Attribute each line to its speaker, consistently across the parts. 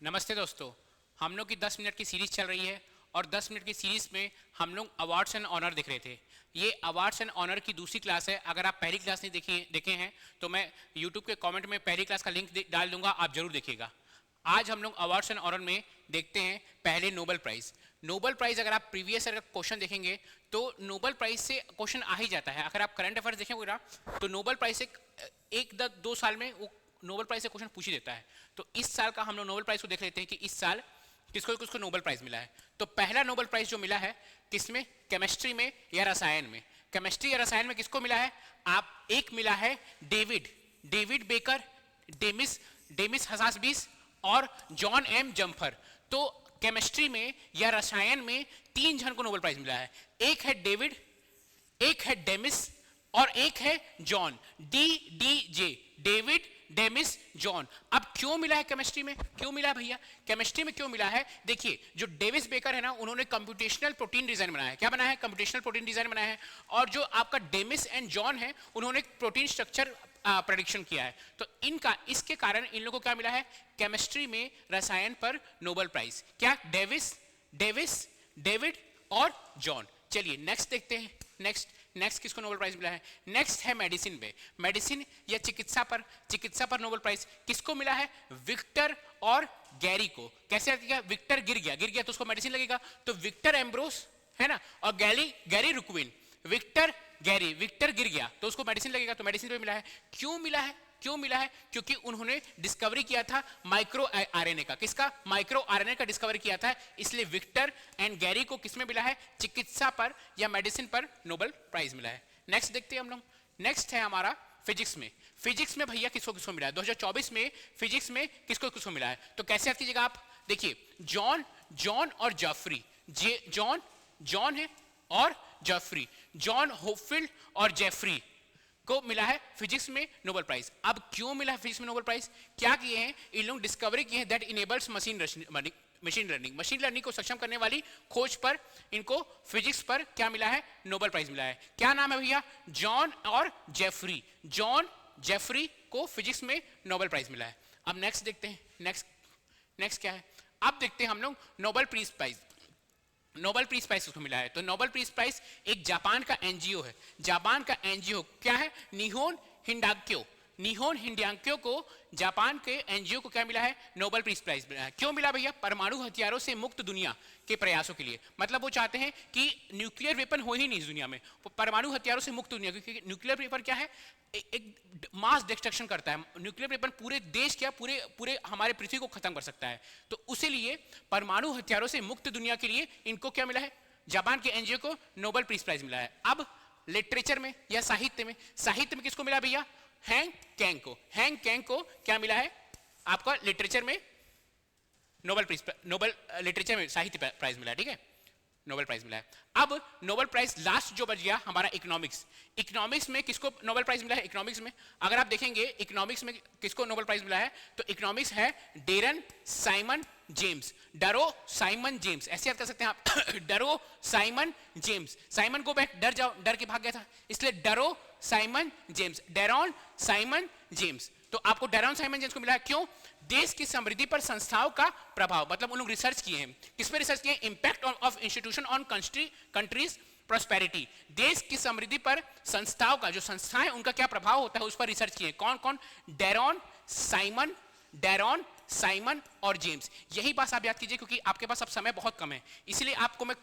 Speaker 1: नमस्ते दोस्तों, हम लोग की 10 मिनट की सीरीज चल रही है और 10 मिनट की सीरीज में हम लोग अवार्ड्स एंड ऑनर देख रहे थे। ये अवार्ड्स एंड ऑनर की दूसरी क्लास है। अगर आप पहली क्लास नहीं देखे हैं तो मैं यूट्यूब के कमेंट में पहली क्लास का लिंक डाल दूंगा, आप जरूर देखिएगा। आज हम लोग अवार्ड्स एंड ऑनर में देखते हैं पहले नोबेल प्राइज। नोबेल प्राइज अगर आप प्रीवियस ईयर का क्वेश्चन देखेंगे तो नोबेल प्राइज से क्वेश्चन आ ही जाता है। अगर आप करंट अफेयर्स देखेंगे ना तो नोबेल प्राइज से एक दो साल में वो नोबेल प्राइज से क्वेश्चन पूछ ही देता है। तो इस साल का हम लोग नोबेल प्राइज को देख लेते हैं कि इस साल किसको किसको नोबेल प्राइज मिला है। तो पहला नोबेल प्राइज जो मिला है किसमें, केमिस्ट्री में या रसायन में। केमिस्ट्री या रसायन में किसको मिला है, आप एक मिला है डेविड बेकर, डेमिस हसासबीस और जॉन एम जम्फर। तो केमिस्ट्री में या रसायन में 3 जन को नोबेल प्राइज मिला है। एक है डेविड, एक है डेमिस और एक है John, DDJ, David demise John. अब क्यों मिला है केमिस्ट्री में, क्यों मिला है भैया केमिस्ट्री में क्यों मिला है? देखिए, जो डेविस बेकर है ना, उन्होंने कंप्यूटेशनल प्रोटीन डिजाइन बनाया है। क्या बनाया है? कंप्यूटेशनल प्रोटीन डिजाइन बनाया है। और जो आपका डेमिस एंड जॉन है, उन्होंने प्रोटीन स्ट्रक्चर प्रेडिक्शन किया है। तो इनका इसके कारण इन लोगों को क्या मिला है, केमिस्ट्री में रसायन पर नोबेल प्राइज। क्या? डेविड और जॉन। चलिए नेक्स्ट देखते हैं। नेक्स्ट किसको नोबेल प्राइज मिला है? नेक्स्ट है मेडिसिन पे, मेडिसिन या चिकित्सा पर नोबेल प्राइज किसको मिला है? विक्टर और गैरी को। कैसे किया? विक्टर गिर गया तो उसको मेडिसिन लगेगा, तो विक्टर एम्ब्रोस है ना, और गैरी रुक्विन। विक्टर गिर गया तो उसको मेडिसिन लगेगा, तो मेडिसिन पे मिला है। क्यों मिला है? क्योंकि उन्होंने डिस्कवरी किया था माइक्रो आरएनए का। किसका? माइक्रो आरएनए का डिस्कवरी किया था। इसलिए विक्टर एंड गैरी को किसमें मिला है? चिकित्सा पर या मेडिसिन पर नोबेल प्राइज मिला है। नेक्स्ट देखते हैं हम लोग। नेक्स्ट है हमारा फिजिक्स में भैया किसको मिला है? 2024 में फिजिक्स में किसको मिला है? तो कैसे याद कीजिएगा आप? देखिए, जॉन और जेफरी, जॉन है और जेफरी, जॉन होपफील्ड और जेफरी को मिला है फिजिक्स में नोबेल प्राइज। अब क्यों मिला है फिजिक्स में नोबेल प्राइज? क्या किए हैं इन लोग? डिस्कवरी किए हैं दैट इनेबल्स मशीन लर्निंग को सक्षम करने वाली खोज पर इनको फिजिक्स पर क्या मिला है? नोबेल प्राइज मिला है। क्या नाम है भैया? जॉन और जेफरी को फिजिक्स में नोबेल प्राइज मिला है। अब नेक्स्ट देखते हैं। नेक्स्ट क्या है? अब देखते हैं हम लोग नोबेल पीस प्राइज किसको मिला है? तो नोबेल पीस प्राइज एक जापान का एनजीओ है। जापान का एनजीओ क्या है? निहोन हिंडांक्यो को जापान के एनजीओ को क्या मिला है? नोबेल पीस प्राइज मिला है। क्यों मिला भैया? परमाणु हथियारों से मुक्त दुनिया के प्रयासों के लिए। मतलब वो चाहते हैं कि न्यूक्लियर वेपन हो ही नहीं इस दुनिया में, परमाणु हथियारों से मुक्त दुनिया। क्योंकि न्यूक्लियर वेपन क्या है? एक मास डिस्ट्रक्शन करता है। न्यूक्लियर वेपन पूरे देश क्या पूरे हमारे पृथ्वी को खत्म कर सकता है। तो उसी लिए परमाणु हथियारों से मुक्त दुनिया के लिए इनको क्या मिला है? जापान के एनजीओ को नोबेल पीस प्राइज मिला है। अब लिटरेचर में या साहित्य में किसको मिला भैया? हैंग कैंग को क्या मिला है आपका? लिटरेचर में नोबेल लिटरेचर में साहित्य प्राइज मिला है। ठीक है, नोबेल प्राइज मिला है। अब नोबेल प्राइज लास्ट जो बच गया हमारा इकोनॉमिक्स में किसको नोबेल प्राइज मिला है? इकोनॉमिक्स में अगर आप देखेंगे इकोनॉमिक्स में किसको नोबेल प्राइज मिला है, तो इकोनॉमिक्स है डेरन साइमन जेम्स। ऐसे याद कर सकते हैं आप डरो साइमन जेम्स। साइमन को डर के भाग गया था, इसलिए डरो साइमन जेम्स। तो आपको डेरन साइमन जेम्स को मिला है। क्यों? देश की समृद्धि पर संस्थाओं का प्रभाव, मतलब उन लोग रिसर्च किए हैं। किस पे रिसर्च किए? Impact of institution on countries prosperity. देश की समृद्धि पर संस्थाओं का, जो संस्थाएं उनका क्या प्रभाव होता है उस पर रिसर्च किए। कौन? डेरन साइमन और जेम्स। यही बात आप याद कीजिए, क्योंकि आपके पास अब समय बहुत कम है, इसलिए आपको मैं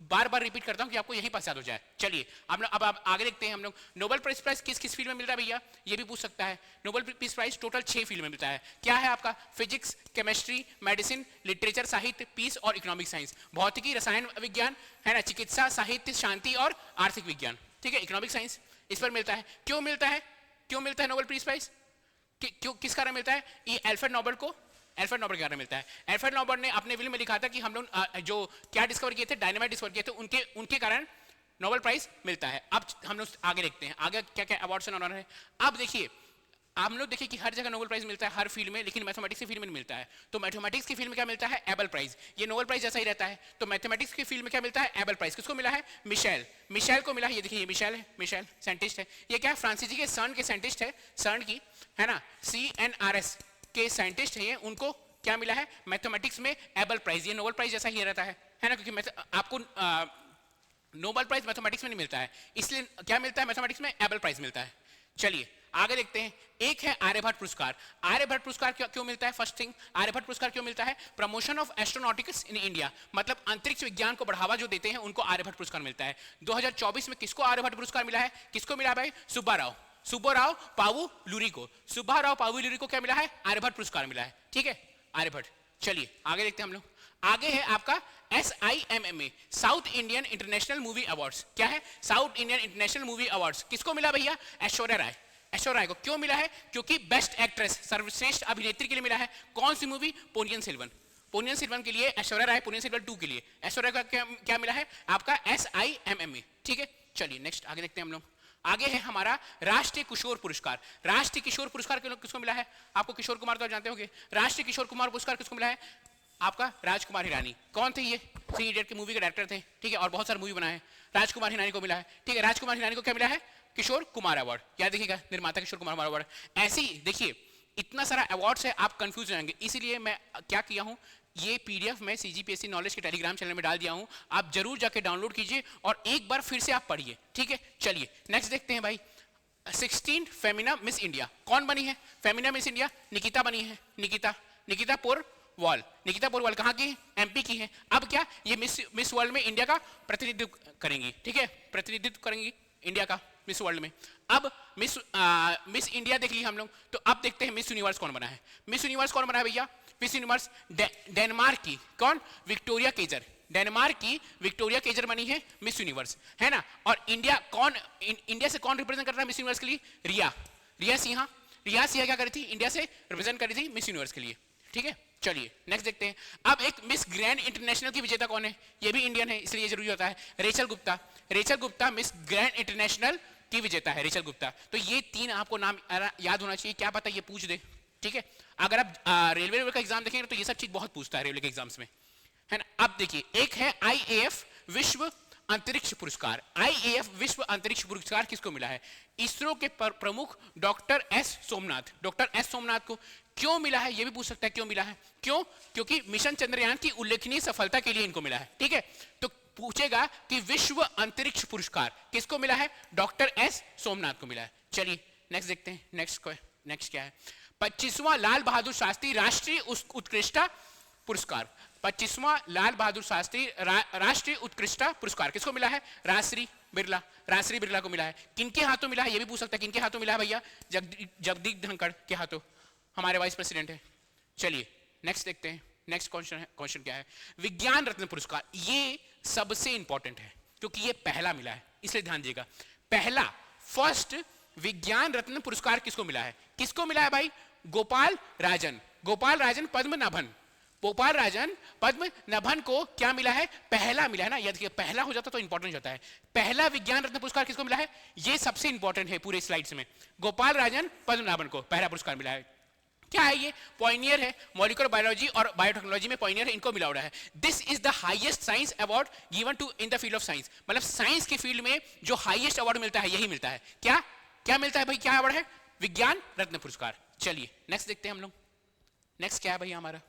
Speaker 1: बार बार रिपीट करता हूं कि आपको यही पास याद हो जाए। चलिए अब आप आगे देखते हैं हम लोग। नोबेल पीस प्राइज किस फील्ड में मिल रहा है भैया? ये भी पूछ सकता है। Nobel peace prize total 6 field में मिलता है। क्या है आपका? फिजिक्स, केमिस्ट्री, मेडिसिन, लिटरेचर साहित्य, पीस और इकोनॉमिक साइंस। भौतिकी, रसायन विज्ञान है ना, चिकित्सा, साहित्य, शांति और आर्थिक विज्ञान। ठीक है, इकोनॉमिक साइंस इस पर मिलता है। क्यों मिलता है नोबेल पीस प्राइज? क्यों, किस कारण मिलता है? ये अल्फ्रेड नोबेल के कारण मिलता है। अल्फ्रेड नोबेल ने अपने विल में लिखा था कि हम लोग जो क्या डिस्कवर किए थे, डायनामाइट डिस्कवर किए थे, उनके कारण नोबेल प्राइज मिलता है। अब हम लोग आगे देखते हैं आगे क्या क्या अवार्ड्स एंड ऑनर है। अब देखिए, हम लोग देखिए कि हर जगह नोबेल प्राइज मिलता है हर फील्ड में, लेकिन मैथमेटिक्स की फील्ड में मिलता है। तो मैथमेटिक्स की फील्ड में क्या मिलता है? Abel prize. ये नोबेल प्राइज जैसा ही रहता है। तो मैथमेटिक्स की फील्ड में क्या मिलता है? Abel prize. किसको मिला है? मिशेल को मिला है। ये देखिए, ये मिशेल साइंटिस्ट है। ये क्या है? फ्रांसीसी के CERN के साइंटिस्ट है, CERN की है ना, CNRS के साइंटिस्ट हैं, उनको क्या मिला है मैथमेटिक्स में एबल प्राइज, ये नोबेल प्राइज जैसा ही रहता है ना, क्योंकि आपको नोबेल प्राइज मैथमेटिक्स में नहीं मिलता है, इसलिए क्या मिलता है मैथमेटिक्स में एबल प्राइज मिलता है। चलिए आगे देखते हैं, एक है आर्यभट्ट पुरस्कार। आर्यभट्ट पुरस्कार क्यों मिलता है? फर्स्ट थिंग, आर्यभट्ट पुरस्कार क्यों मिलता है? Promotion of astronautics in India, मतलब अंतरिक्ष विज्ञान को बढ़ावा जो देते हैं उनको आर्यभट्ट पुरस्कार मिलता है। 2024 में किसको आर्यभट्ट पुरस्कार मिला है? किसको मिला भाई? सुब्बाराव पावु लूरी को। सुब्बाराव पावु लूरी को क्या मिला है? आर्यभट्ट पुरस्कार मिला है, ठीक है, आर्यभट्ट। चलिए आगे देखते हैं हम लोग, आगे है आपका SIMMA, south Indian international movie awards. क्या है? South Indian international movie awards. किसको मिला भैया? ऐश्वर्या राय। ऐश्वर्या राय को क्यों मिला है? क्योंकि बेस्ट एक्ट्रेस, सर्वश्रेष्ठ अभिनेत्री के लिए मिला है। कौन सी मूवी? पोनियन सेल्वन। पोनियन सेल्वन के लिए ऐश्वर्या राय, पोनियन सेल्वन 2 के लिए ऐश्वर्या का क्या मिला है? आपका SIMMA, ठीक है। चलिए नेक्स्ट आगे देखते हैं हम लोग, आगे है हमारा राष्ट्रीय किशोर पुरस्कार। राष्ट्रीय किशोर पुरस्कार किसको मिला है? आपको किशोर कुमार तो आप जानते होंगे। राष्ट्रीय किशोर कुमार पुरस्कार किसको मिला है? आपका राजकुमार हिरानी। कौन थे ये? 3 इडियट की मूवी के डायरेक्टर थे, ठीक है, और बहुत सारे मूवी बनाए हैं। राजकुमार हिरानी को मिला है, ठीक है। राजकुमार हिरानी को क्या मिला है? किशोर कुमार अवार्ड। याद देखिएगा, निर्माता किशोर कुमार अवार्ड। ऐसे ही देखिए इतना सारा अवार्ड्स है, आप कंफ्यूज हो जाएंगे, इसीलिए मैं क्या किया हूं, ये PDF में CGPSC नॉलेज के टेलीग्राम चैनल में डाल दिया हूं, आप जरूर जाके डाउनलोड कीजिए और एक बार फिर से आप पढ़िए, ठीक है। चलिए नेक्स्ट देखते हैं भाई, 16 फेमिना मिस इंडिया। कौन बनी है फेमिना मिस इंडिया? निकिता बनी है, निकिता पोरवाल। निकिता पोरवाल कहाँ की है? MP की है। अब क्या ये मिस वर्ल्ड में इंडिया का प्रतिनिधित्व करेंगी, ठीक है, प्रतिनिधित्व करेंगी इंडिया का मिस वर्ल्ड में। अब मिस इंडिया देख लिया हम लोग, तो अब देखते हैं मिस यूनिवर्स कौन बना है। मिस यूनिवर्स कौन बना है भैया? मिस यूनिवर्स डेनमार्क की कौन? Victoria Kjær. डेनमार्क की विक्टोरिया केजर बनी है मिस यूनिवर्स, है ना। और इंडिया से कौन रिप्रेजेंट कर रहा है मिस यूनिवर्स के लिए? रिया सिन्हा। रिया सिन्हा क्या करी थी? इंडिया से रिप्रेजेंट करी थी मिस यूनिवर्स के लिए, ठीक है। चलिए नेक्स्ट देखते हैं, अब एक मिस ग्रैंड इंटरनेशनल की विजेता कौन है? ये भी इंडियन है, इसलिए जरूरी होता है। Rachel Gupta miss grand international की विजेता है, रेचल गुप्ता। तो ये 3 आपको नाम याद होना चाहिए, क्या पता ये पूछ दे, ठीक है। अगर आप रेलवे का एग्जाम देखेंगे तो ये सब चीज बहुत पूछता है रेलवे के एग्जाम्स में, है ना। अब देखिए एक है IAF विश्व अंतरिक्ष पुरस्कार। IAF विश्व अंतरिक्ष पुरस्कार किसको मिला है? इसरो के प्रमुख doctor S Somnath. Doctor S Somnath को क्यों मिला है? ये भी पूछ सकता है क्यों मिला है। क्यों? क्योंकि मिशन चंद्रयान की उल्लेखनीय सफलता के लिए इनको मिला है, ठीक है। तो पूछेगा कि विश्व अंतरिक्ष पुरस्कार किसको मिला है? डॉक्टर S सोमनाथ को मिला है। चलिए नेक्स्ट देखते हैं, नेक्स्ट क्या है? 25वां लाल बहादुर शास्त्री राष्ट्रीय उत्कृष्टता पुरस्कार। 25वां लाल बहादुर शास्त्री राष्ट्रीय उत्कृष्टता पुरस्कार किसको मिला है? राजश्री बिरला को मिला है। किनके हाथों मिला है? ये भी पूछ सकता है किनके हाथों मिला है भैया? जगदीप धनखड़ के हाथों, हमारे वाइस प्रेसिडेंट है। चलिए नेक्स्ट देखते हैं, नेक्स्ट क्वेश्चन क्या है? विज्ञान रत्न पुरस्कार। ये सबसे इंपॉर्टेंट है क्योंकि ये पहला मिला है, इसलिए ध्यान दीजिएगा। फर्स्ट विज्ञान रत्न पुरस्कार किसको मिला है? किसको मिला है भाई? गोपाल राजन पद्मनाभन। गोपाल राजन पद्मनाभन को क्या मिला है? पहला मिला है ना, याद पहला हो जाता तो इंपॉर्टेंट होता है। पहला विज्ञान रत्न पुरस्कार किसको मिला है? ये सबसे इंपॉर्टेंट है पूरे स्लाइड्स में। गोपाल राजन पद्मनाभन को पहला पुरस्कार मिला है। क्या है ये? पॉइनियर है, मॉलिक्यूलर बायोलॉजी और बायोटेक्नोलॉजी में पॉइनियर है, इनको मिला हुआ है। This is the highest science award given to in the field of science. मतलब साइंस के फील्ड में जो हाईएस्ट अवार्ड मिलता है यही मिलता है। क्या मिलता है भाई? क्या अवार्ड है? विज्ञान रत्न पुरस्कार। चलिए नेक्स्ट देखते हैं हम लोग, नेक्स्ट क्या है भाई हमारा?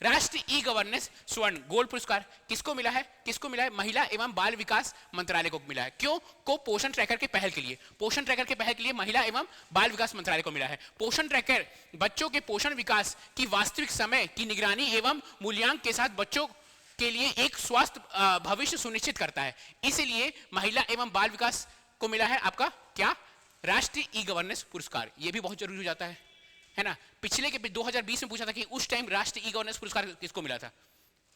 Speaker 1: राष्ट्रीय ई गवर्नेंस स्वर्ण गोल्ड पुरस्कार किसको मिला है? महिला एवं बाल विकास मंत्रालय को मिला है। क्यों? को पोषण ट्रैकर के पहल के लिए महिला एवं बाल विकास मंत्रालय को मिला है। पोषण ट्रैकर बच्चों के पोषण विकास की वास्तविक समय की निगरानी एवं मूल्यांकन के साथ बच्चों के लिए एक स्वस्थ भविष्य सुनिश्चित करता है, इसलिए महिला एवं बाल विकास को मिला है आपका क्या? राष्ट्रीय ई गवर्नेंस पुरस्कार। यह भी बहुत जरूरी हो जाता है ना। पिछले के 2020 में पूछा था कि उस टाइम राष्ट्रीय ई गवर्नेंस पुरस्कार किसको मिला था।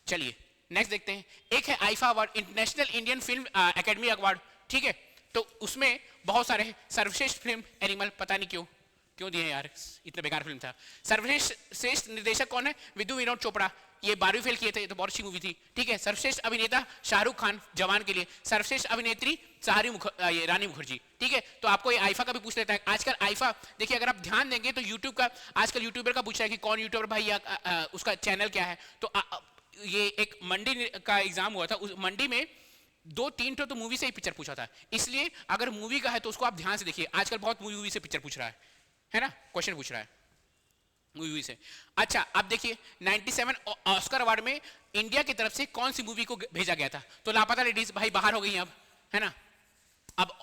Speaker 1: चलिए नेक्स्ट देखते हैं, एक है IIFA award, international Indian film academy award, ठीक है। तो उसमें बहुत सारे हैं। सर्वश्रेष्ठ फिल्म एनिमल, पता नहीं क्यों दिए यार, इतना बेकार फिल्म था। सर्वश्रेष्ठ निर्देशक कौन है? विधु विनोद चोपड़ा, ये 12वीं फेल किए थे, तो बहुत अच्छी मूवी थी, ठीक है। सर्वश्रेष्ठ अभिनेता शाहरुख खान जवान के लिए। सर्वश्रेष्ठ अभिनेत्री रानी मुखर्जी, ठीक है। तो आपको ये आईफा का भी पूछ लेता है। आजकल आईफा देखिए, अगर आप ध्यान देंगे तो यूट्यूब का आजकल यूट्यूबर का पूछ रहा है कि कौन यूट्यूबर भाई या उसका चैनल क्या है। तो ये एक मंडी का एग्जाम हुआ था, उस मंडी में 2-3 तो मूवी से ही पिक्चर पूछा था, इसलिए अगर मूवी का है तो उसको आप ध्यान से देखिए। आजकल बहुत मूवी से पिक्चर पूछ रहा है ना, क्वेश्चन पूछ रहा है। मूवी से। अच्छा अब देखिए 97 ऑस्कर अवार्ड में इंडिया की तरफ से कौन सी मूवी को भेजा गया था? तो लापता लेडीज भाई बाहर हो गई हैं अब, है ना, अब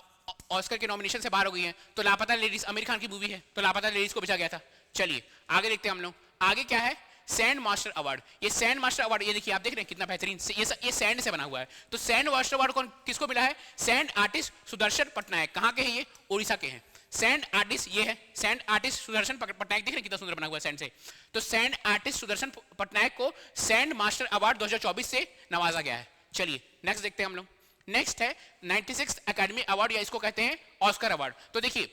Speaker 1: ऑस्कर के नॉमिनेशन से बाहर हो गई हैं, तो लापता लेडीज आमिर खान की मूवी है, तो लापता लेडीज को भेजा गया था। चलिए आगे देखते हैं हम लोग, आगे क्या है, सैंड मास्टर अवार्ड। ये सैंड मास्टर अवार्ड, ये देखिए आप देख रहे हैं कितना बेहतरीन, ये सैंड से बना हुआ है। तो सैंड मास्टर अवार्ड कौन किसको मिला है? Sand artist Sudarshan Patnaik. कहाँ के हैं ये? उड़ीसा के हैं। सैंड आर्टिस्ट ये है, सैंड आर्टिस्ट सुदर्शन पटनायक, देख रहे हैं कितना सुंदर बना हुआ है सैंड से। तो सैंड आर्टिस्ट सुदर्शन पटनायक को सैंड मास्टर अवार्ड 2024 से नवाजा गया है। चलिए नेक्स्ट देखते हैं हम लोग। नेक्स्ट है 96 एकेडमी अवार्ड, या इसको कहते हैं ऑस्कर अवार्ड। तो देखिए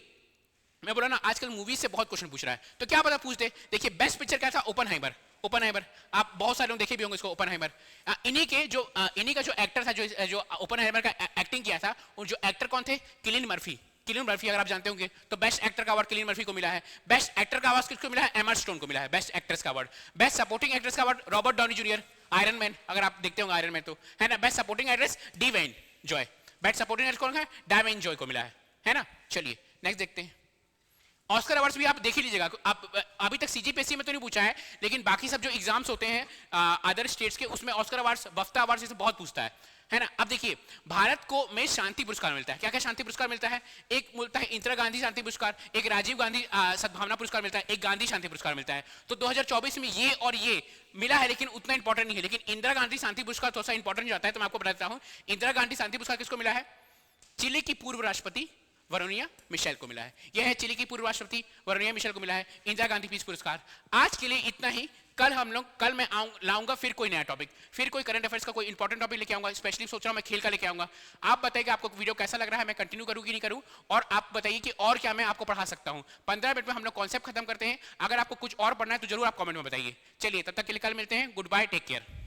Speaker 1: मैं बोला ना आजकल मूवीज से बहुत क्वेश्चन पूछ रहा है, तो क्या पता पूछ दे। देखिए बेस्ट पिक्चर क्या था? ओपनहाइमर। ओपनहाइमर आप बहुत सारे लोग देखे भी होंगे इसको, ओपनहाइमर। इन्हीं का जो एक्टर था, जो ओपनहाइमर का एक्टिंग किया था, उन जो एक्टर कौन थे? Cillian Murphy. किलियन मर्फी अगर आप जानते होंगे तो बेस्ट एक्टर का अवार्ड किलियन मर्फी को मिला है। बेस्ट एक्टर का अवार्ड किसको मिला है? एमा स्टोन को मिला है बेस्ट एक्ट्रेस का अवार्ड। बेस्ट सपोर्टिंग एक्ट्रेस का award Robert Downey junior, iron man, अगर आप देखते होंगे आयरन मैन तो, है ना। Best supporting actress divine Joy. Best supporting actress कौन है? डायमंड जॉय को मिला है ना। चलिए नेक्स्ट देखते हैं। ऑस्कर अवार्ड्स भी आप देख ही लीजिएगा, आप अभी तक सीजीपीएससी में तो नहीं पूछा है, लेकिन बाकी सब जो एग्जाम्स होते हैं अदर स्टेट्स के, उसमें ऑस्कर अवार्ड्स, बफ्ता अवार्ड्स से बहुत पूछता है ना। अब देखिए भारत को में शांति पुरस्कार मिलता है। क्या क्या शांति पुरस्कार मिलता है? एक मिलता है इंदिरा गांधी शांति पुरस्कार, एक राजीव गांधी सद्भावना पुरस्कार मिलता है, एक गांधी शांति पुरस्कार मिलता है। तो 2024 में ये और ये मिला है, लेकिन उतना इंपॉर्टेंट नहीं है। लेकिन इंदिरा गांधी शांति पुरस्कार थोड़ा सा इंपॉर्टेंट जाता है, तो मैं आपको बता देता हूँ। इंदिरा गांधी शांति पुरस्कार किसको मिला है? चिली की पूर्व राष्ट्रपति वरोनिया मिशेल को मिला है। यह है चिली की पूर्व राष्ट्रपति वरोनिया मिशेल को मिला है इंदिरा गांधी पीस पुरस्कार। आज के लिए इतना ही। कल मैं लाऊंगा फिर कोई नया टॉपिक, फिर कोई करंट अफेयर्स का कोई इंपॉर्टेंट टॉपिक लेके आऊंगा। स्पेशली सोच रहा हूं मैं खेल का लेके आऊंगा। आप बताइए आपको वीडियो कैसा लग रहा है, मैं कंटिन्यू करूं कि नहीं करूं, और आप बताइए कि और क्या मैं आपको पढ़ा सकता हूं। 15 मिनट में हम लोग कॉन्सेप्ट खत्म करते हैं। अगर आपको कुछ और पढ़ना है तो जरूर आप कमेंट में बताइए। चलिए तब तक के लिए कल मिलते हैं। Good bye, take care.